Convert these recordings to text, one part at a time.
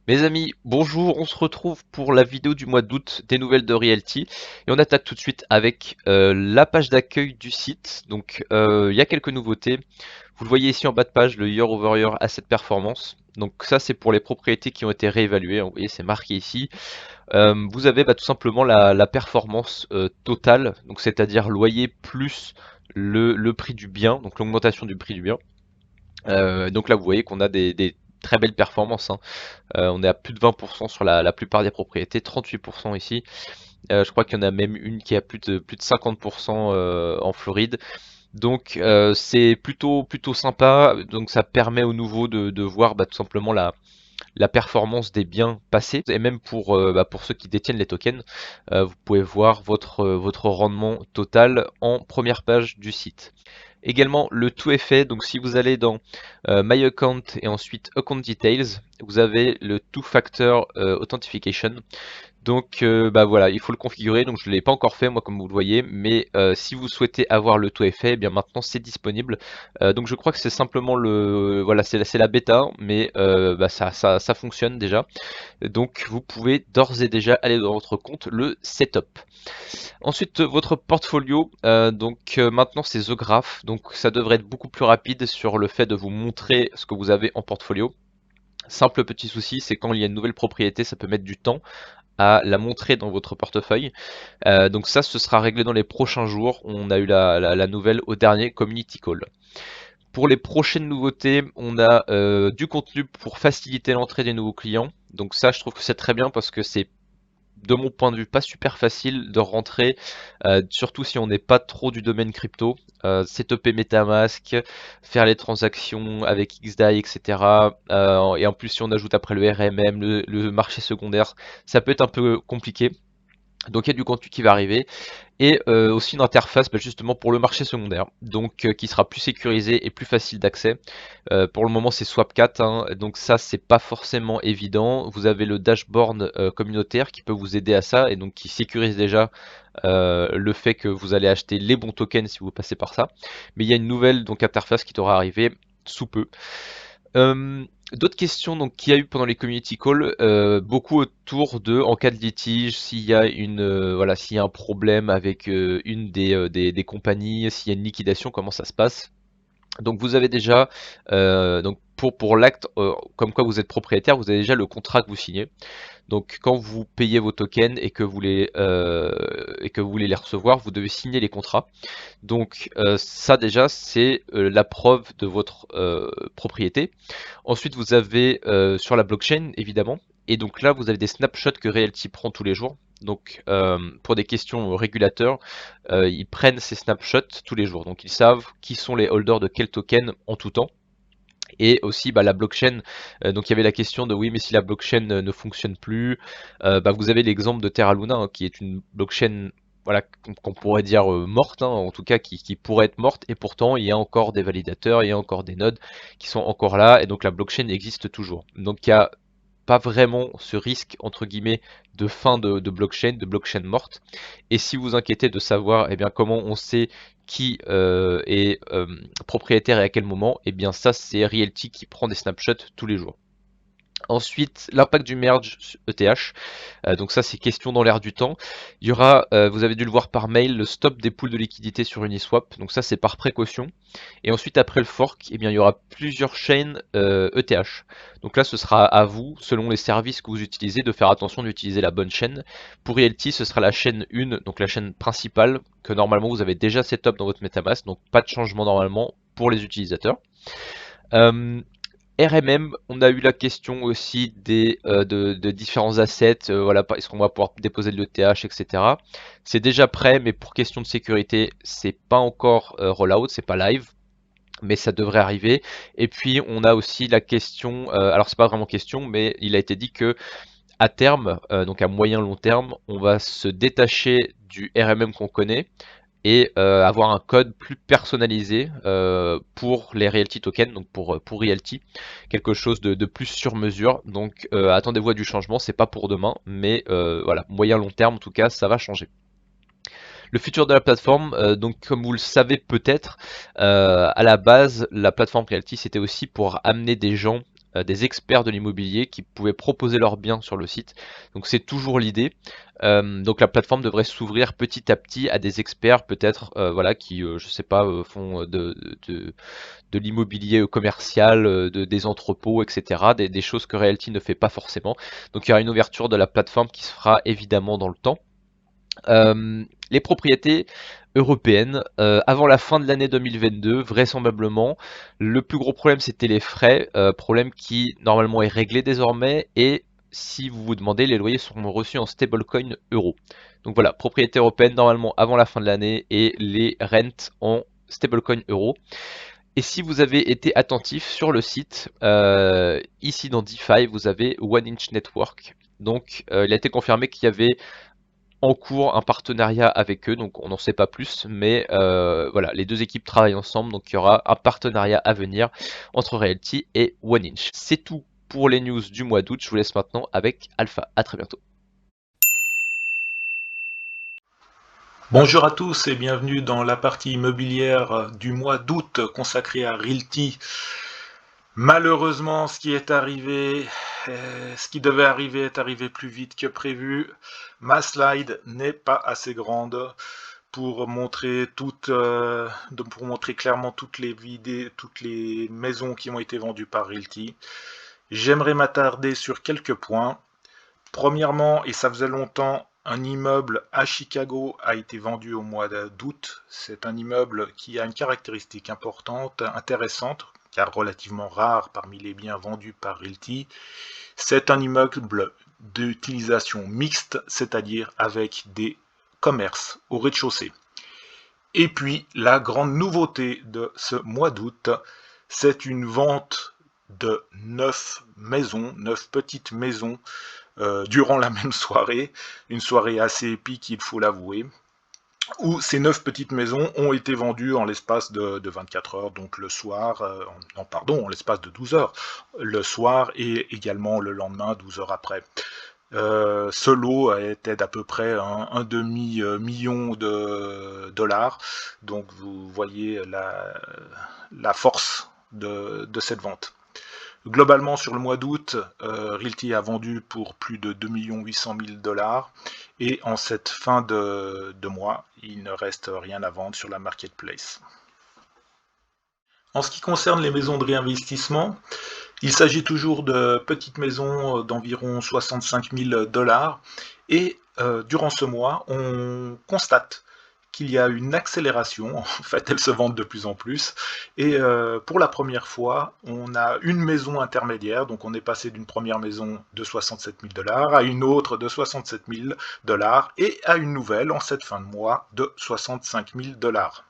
Mes amis, bonjour, on se retrouve pour la vidéo du mois d'août des nouvelles de Realty et on attaque tout de suite avec la page d'accueil du site. Donc il y a quelques nouveautés. Vous le voyez ici en bas de page, le Year over Year Asset Performance. Donc ça c'est pour les propriétés qui ont été réévaluées, hein. Vous voyez c'est marqué ici. Vous avez tout simplement la performance totale, donc c'est-à-dire loyer plus le prix du bien, donc l'augmentation du prix du bien. Donc là vous voyez qu'on a des très belles performances, hein. On est à plus de 20% sur la plupart des propriétés, 38% ici. Je crois qu'il y en a même une qui a plus de 50% en Floride. Donc c'est plutôt sympa. Donc ça permet au nouveau de voir tout simplement la performance des biens passés. Et même pour ceux qui détiennent les tokens, vous pouvez voir votre rendement total en première page du site. Également le tout est fait, donc si vous allez dans My Account et ensuite Account Details, vous avez le Two Factor Authentication. Donc voilà, il faut le configurer, donc je ne l'ai pas encore fait moi comme vous le voyez, mais si vous souhaitez avoir le tout est fait, eh bien maintenant c'est disponible. Donc je crois que c'est simplement voilà, c'est la bêta, mais ça fonctionne déjà. Donc vous pouvez d'ores et déjà aller dans votre compte le setup. Ensuite, votre portfolio, maintenant c'est The Graph, donc ça devrait être beaucoup plus rapide sur le fait de vous montrer ce que vous avez en portfolio. Simple petit souci, c'est quand il y a une nouvelle propriété, ça peut mettre du temps à la montrer dans votre portefeuille. Donc ça, ce sera réglé dans les prochains jours. On a eu la nouvelle au dernier Community Call. Pour les prochaines nouveautés, on a du contenu pour faciliter l'entrée des nouveaux clients. Donc ça, je trouve que c'est très bien parce que c'est de mon point de vue, pas super facile de rentrer, surtout si on n'est pas trop du domaine crypto. Setuper MetaMask, faire les transactions avec XDAI, etc. Et en plus, si on ajoute après le RMM, le marché secondaire, ça peut être un peu compliqué. Donc il y a du contenu qui va arriver et aussi une interface justement pour le marché secondaire, donc qui sera plus sécurisé et plus facile d'accès. Pour le moment c'est Swapcat, hein, donc ça c'est pas forcément évident. Vous avez le dashboard communautaire qui peut vous aider à ça et donc qui sécurise déjà le fait que vous allez acheter les bons tokens si vous passez par ça. Mais il y a une nouvelle interface qui devra arriver sous peu. Euh, D'autres questions qu'il y a eu pendant les community calls, beaucoup autour de en cas de litige, s'il y a voilà, s'il y a un problème avec une des compagnies, s'il y a une liquidation, comment ça se passe. Donc vous avez déjà pour l'acte comme quoi vous êtes propriétaire, vous avez déjà le contrat que vous signez. Donc quand vous payez vos tokens et que vous voulez les recevoir, vous devez signer les contrats. Donc ça déjà c'est la preuve de votre propriété. Ensuite vous avez sur la blockchain évidemment, et donc là vous avez des snapshots que Realty prend tous les jours. Donc pour des questions régulateurs, ils prennent ces snapshots tous les jours. Donc ils savent qui sont les holders de quel token en tout temps. Et aussi la blockchain, donc il y avait la question de oui mais si la blockchain ne fonctionne plus, vous avez l'exemple de Terra Luna, hein, qui est une blockchain voilà, qu'on pourrait dire morte, hein, en tout cas qui pourrait être morte, et pourtant il y a encore des validateurs, il y a encore des nodes qui sont encore là, et donc la blockchain existe toujours. Donc il y a pas vraiment ce risque entre guillemets de fin de blockchain morte. Et si vous inquiétez de savoir comment on sait qui est propriétaire et à quel moment, bien ça c'est Realty qui prend des snapshots tous les jours. Ensuite, l'impact du merge ETH. Donc ça, c'est question dans l'air du temps. Il y aura, vous avez dû le voir par mail, le stop des pools de liquidité sur Uniswap. Donc ça, c'est par précaution. Et ensuite, après le fork, il y aura plusieurs chaînes ETH. Donc là, ce sera à vous, selon les services que vous utilisez, de faire attention d'utiliser la bonne chaîne. Pour Realty, ce sera la chaîne 1, donc la chaîne principale, que normalement vous avez déjà setup dans votre MetaMask. Donc pas de changement normalement pour les utilisateurs. Euh, RMM, on a eu la question aussi de différents assets, voilà, est-ce qu'on va pouvoir déposer de l'ETH, etc. C'est déjà prêt, mais pour question de sécurité, c'est pas encore rollout, c'est pas live, mais ça devrait arriver. Et puis on a aussi la question, alors c'est pas vraiment question, mais il a été dit que à terme, donc à moyen long terme, on va se détacher du RMM qu'on connaît et avoir un code plus personnalisé pour les Realty tokens, donc pour Realty, quelque chose de plus sur mesure. Donc attendez-vous à du changement, c'est pas pour demain, mais voilà, moyen long terme en tout cas, ça va changer. Le futur de la plateforme, donc comme vous le savez peut-être, à la base, la plateforme Realty, c'était aussi pour amener des gens, des experts de l'immobilier qui pouvaient proposer leurs biens sur le site. Donc c'est toujours l'idée. Donc la plateforme devrait s'ouvrir petit à petit à des experts peut-être, voilà, qui, je sais pas, font de l'immobilier commercial, des entrepôts, etc. Des choses que Realty ne fait pas forcément. Donc il y aura une ouverture de la plateforme qui se fera évidemment dans le temps. Les propriétés européennes, avant la fin de l'année 2022, vraisemblablement, le plus gros problème c'était les frais, problème qui normalement est réglé désormais, et si vous vous demandez, les loyers seront reçus en stablecoin euro. Donc voilà, propriété européenne normalement avant la fin de l'année et les rentes en stablecoin euro. Et si vous avez été attentif sur le site, ici dans DeFi, vous avez One Inch Network. Donc il a été confirmé qu'il y avait en cours un partenariat avec eux, donc on n'en sait pas plus, mais voilà, les deux équipes travaillent ensemble, donc il y aura un partenariat à venir entre Realty et One Inch. C'est tout pour les news du mois d'août, je vous laisse maintenant avec Alpha, à très bientôt. Bonjour à tous et bienvenue dans la partie immobilière du mois d'août consacrée à Realty. Malheureusement, ce qui est arrivé, ce qui devait arriver est arrivé plus vite que prévu. Ma slide n'est pas assez grande pour montrer pour montrer clairement toutes les vidéos, toutes les maisons qui ont été vendues par Realty. J'aimerais m'attarder sur quelques points. Premièrement, et ça faisait longtemps, un immeuble à Chicago a été vendu au mois d'août. C'est un immeuble qui a une caractéristique importante, intéressante, car relativement rare parmi les biens vendus par Realty. C'est un immeuble d'utilisation mixte, c'est-à-dire avec des commerces au rez-de-chaussée. Et puis, la grande nouveauté de ce mois d'août, c'est une vente de 9 maisons, 9 petites maisons durant la même soirée, une soirée assez épique, il faut l'avouer, où ces 9 petites maisons ont été vendues en l'espace de 24 heures, donc le soir, en l'espace de 12 heures, le soir et également le lendemain, 12 heures après. Ce lot était d'à peu près un demi-million de dollars, donc vous voyez la force de cette vente. Globalement, sur le mois d'août, Realty a vendu pour plus de 2 800 000 dollars et en cette fin de mois, il ne reste rien à vendre sur la marketplace. En ce qui concerne les maisons de réinvestissement, il s'agit toujours de petites maisons d'environ 65 000 dollars et durant ce mois, on constate qu'il y a une accélération, en fait elles se vendent de plus en plus, et pour la première fois, on a une maison intermédiaire, donc on est passé d'une première maison de 67 000 dollars à une autre de 67 000 dollars et à une nouvelle en cette fin de mois de 65 000 dollars.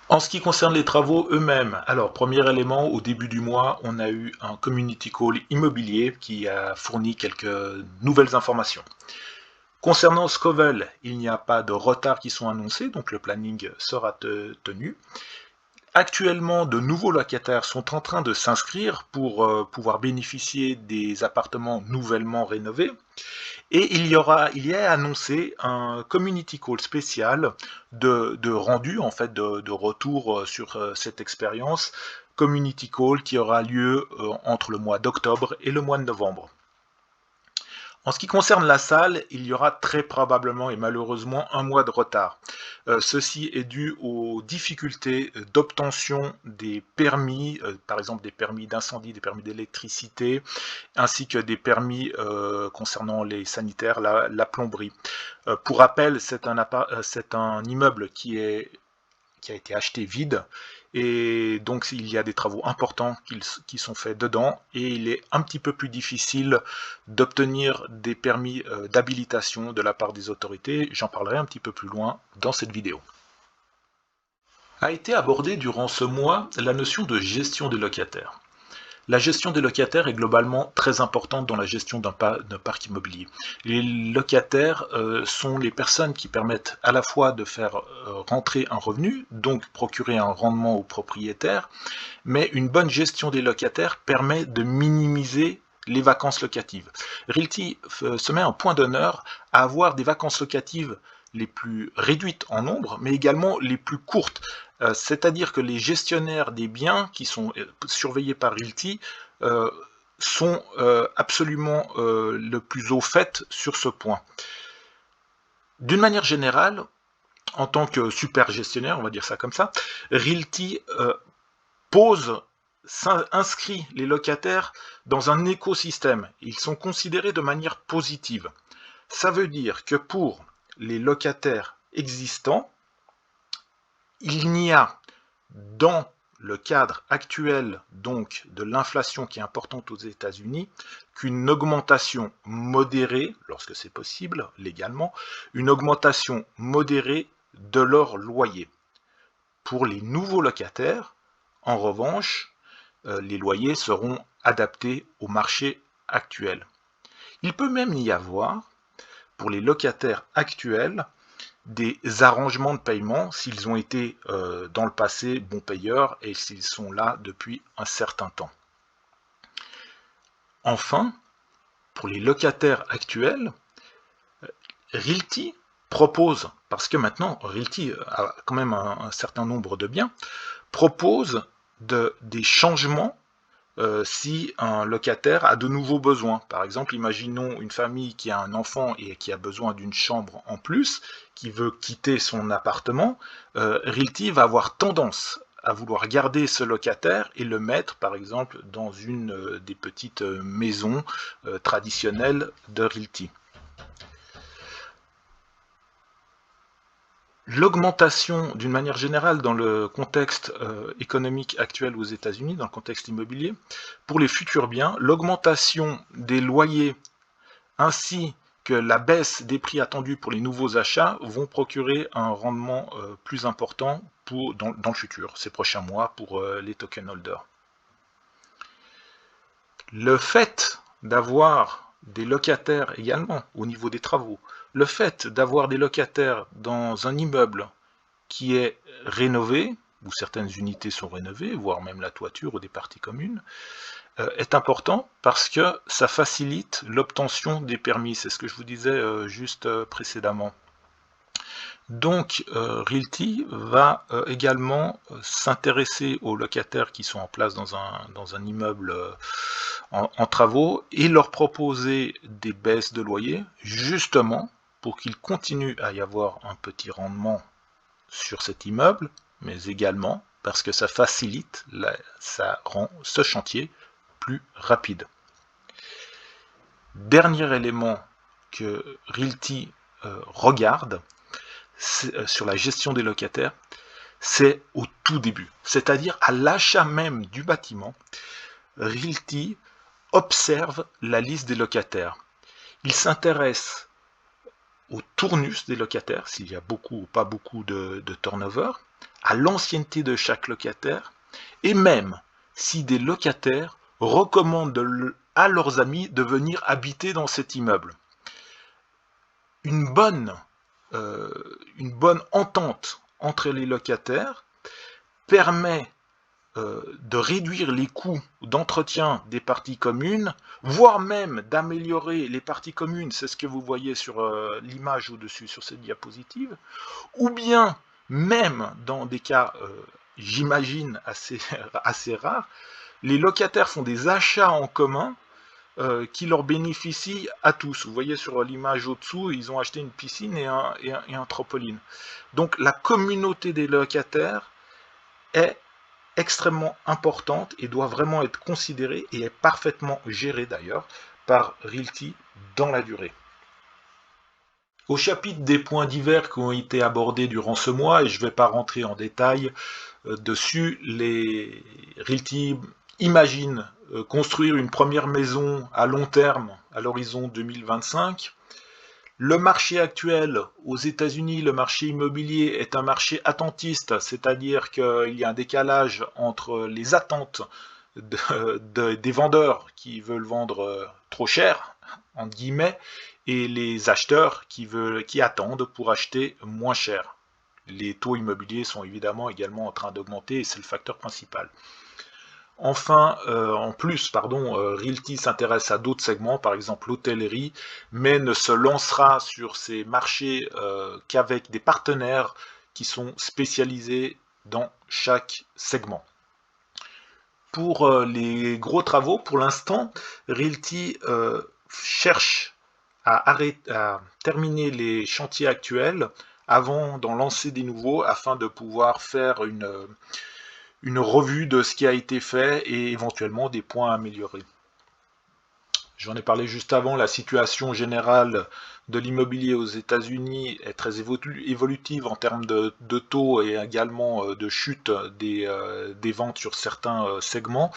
En ce qui concerne les travaux eux-mêmes, alors premier élément, au début du mois, on a eu un community call immobilier qui a fourni quelques nouvelles informations. Concernant Scoville, il n'y a pas de retard qui sont annoncés, donc le planning sera tenu. Actuellement, de nouveaux locataires sont en train de s'inscrire pour pouvoir bénéficier des appartements nouvellement rénovés. Et il y a annoncé un community call spécial de rendu, en fait, de retour sur cette expérience. Community call qui aura lieu entre le mois d'octobre et le mois de novembre. En ce qui concerne la salle, il y aura très probablement et malheureusement un mois de retard. Ceci est dû aux difficultés d'obtention des permis, par exemple des permis d'incendie, des permis d'électricité, ainsi que des permis concernant les sanitaires, la plomberie. Pour rappel, c'est un immeuble qui a été acheté vide, et donc il y a des travaux importants qui sont faits dedans, et il est un petit peu plus difficile d'obtenir des permis d'habilitation de la part des autorités. J'en parlerai un petit peu plus loin dans cette vidéo. A été abordée durant ce mois la notion de gestion des locataires. La gestion des locataires est globalement très importante dans la gestion d'un parc immobilier. Les locataires sont les personnes qui permettent à la fois de faire rentrer un revenu, donc procurer un rendement aux propriétaires, mais une bonne gestion des locataires permet de minimiser les vacances locatives. Realty se met un point d'honneur à avoir des vacances locatives les plus réduites en nombre, mais également les plus courtes. C'est-à-dire que les gestionnaires des biens qui sont surveillés par Realty sont absolument le plus au fait sur ce point. D'une manière générale, en tant que super gestionnaire, on va dire ça comme ça, Realty inscrit les locataires dans un écosystème. Ils sont considérés de manière positive. Ça veut dire que pour les locataires existants, il n'y a dans le cadre actuel donc de l'inflation qui est importante aux États-Unis qu'une augmentation modérée, lorsque c'est possible légalement, une augmentation modérée de leur loyer. Pour les nouveaux locataires, en revanche, les loyers seront adaptés au marché actuel. Il peut même y avoir, pour les locataires actuels, des arrangements de paiement s'ils ont été dans le passé bons payeurs et s'ils sont là depuis un certain temps. Enfin, pour les locataires actuels, Realty propose, parce que maintenant Realty a quand même un certain nombre de biens, propose des changements si un locataire a de nouveaux besoins. Par exemple, imaginons une famille qui a un enfant et qui a besoin d'une chambre en plus, qui veut quitter son appartement, Realty va avoir tendance à vouloir garder ce locataire et le mettre, par exemple, dans une des petites maisons traditionnelles de Realty. L'augmentation, d'une manière générale, dans le contexte économique actuel aux États-Unis, dans le contexte immobilier, pour les futurs biens, l'augmentation des loyers ainsi que la baisse des prix attendus pour les nouveaux achats vont procurer un rendement plus important dans le futur, ces prochains mois, pour les token holders. Le fait d'avoir des locataires également au niveau des travaux, le fait d'avoir des locataires dans un immeuble qui est rénové, où certaines unités sont rénovées, voire même la toiture ou des parties communes, est important parce que ça facilite l'obtention des permis. C'est ce que je vous disais juste précédemment. Donc Realty va également s'intéresser aux locataires qui sont en place dans un immeuble en travaux et leur proposer des baisses de loyer, justement pour qu'il continue à y avoir un petit rendement sur cet immeuble, mais également parce que ça facilite, ça rend ce chantier plus rapide. Dernier élément que Realty regarde sur la gestion des locataires, c'est au tout début, c'est-à-dire à l'achat même du bâtiment. Realty observe la liste des locataires. Il s'intéresse au tournus des locataires, s'il y a beaucoup ou pas beaucoup de turnover, à l'ancienneté de chaque locataire, et même si des locataires recommandent à leurs amis de venir habiter dans cet immeuble. Une bonne entente entre les locataires permet de réduire les coûts d'entretien des parties communes, voire même d'améliorer les parties communes, c'est ce que vous voyez sur l'image au-dessus, sur cette diapositive, ou bien même dans des cas, j'imagine, assez rares, les locataires font des achats en commun qui leur bénéficient à tous. Vous voyez sur l'image au-dessous, ils ont acheté une piscine et un trampoline. Donc la communauté des locataires est extrêmement importante et doit vraiment être considérée et est parfaitement gérée d'ailleurs par Realty dans la durée. Au chapitre des points divers qui ont été abordés durant ce mois, et je ne vais pas rentrer en détail dessus, les Realty imagine construire une première maison à long terme à l'horizon 2025. Le marché actuel aux États-Unis, le marché immobilier est un marché attentiste, c'est-à-dire qu'il y a un décalage entre les attentes des vendeurs qui veulent vendre trop cher, entre guillemets, et les acheteurs qui attendent pour acheter moins cher. Les taux immobiliers sont évidemment également en train d'augmenter et c'est le facteur principal. Enfin, en plus, pardon, Realty s'intéresse à d'autres segments, par exemple l'hôtellerie, mais ne se lancera sur ces marchés qu'avec des partenaires qui sont spécialisés dans chaque segment. Pour les gros travaux, pour l'instant, Realty cherche à terminer les chantiers actuels avant d'en lancer des nouveaux afin de pouvoir faire une revue de ce qui a été fait et éventuellement des points à améliorer. J'en ai parlé juste avant, la situation générale de l'immobilier aux États-Unis est très évolutive en termes de taux et également de chute des ventes sur certains segments.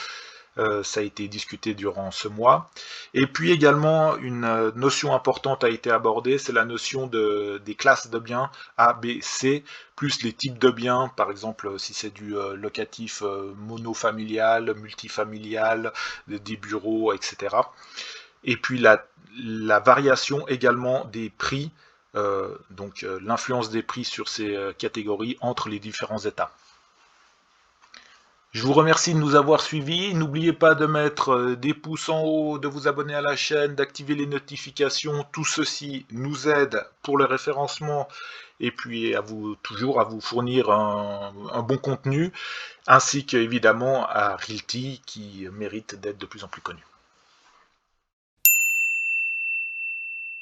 Ça a été discuté durant ce mois. Et puis également, une notion importante a été abordée, c'est la notion des classes de biens A, B, C, plus les types de biens, par exemple si c'est du locatif monofamilial, multifamilial, des bureaux, etc. Et puis la variation également des prix, donc l'influence des prix sur ces catégories entre les différents États. Je vous remercie de nous avoir suivis. N'oubliez pas de mettre des pouces en haut, de vous abonner à la chaîne, d'activer les notifications. Tout ceci nous aide pour le référencement et puis toujours à vous fournir un bon contenu, ainsi qu'évidemment à Realty qui mérite d'être de plus en plus connu.